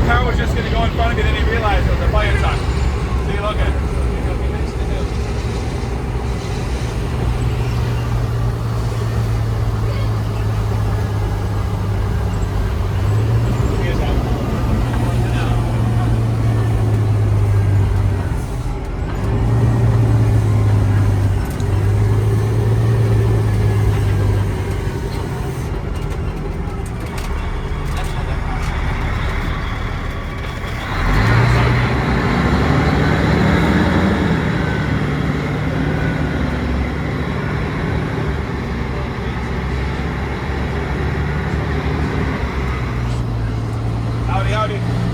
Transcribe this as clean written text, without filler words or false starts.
that car was just going to go in front of me, then he realized it was a fire truck. See, look at it. Howdy, howdy.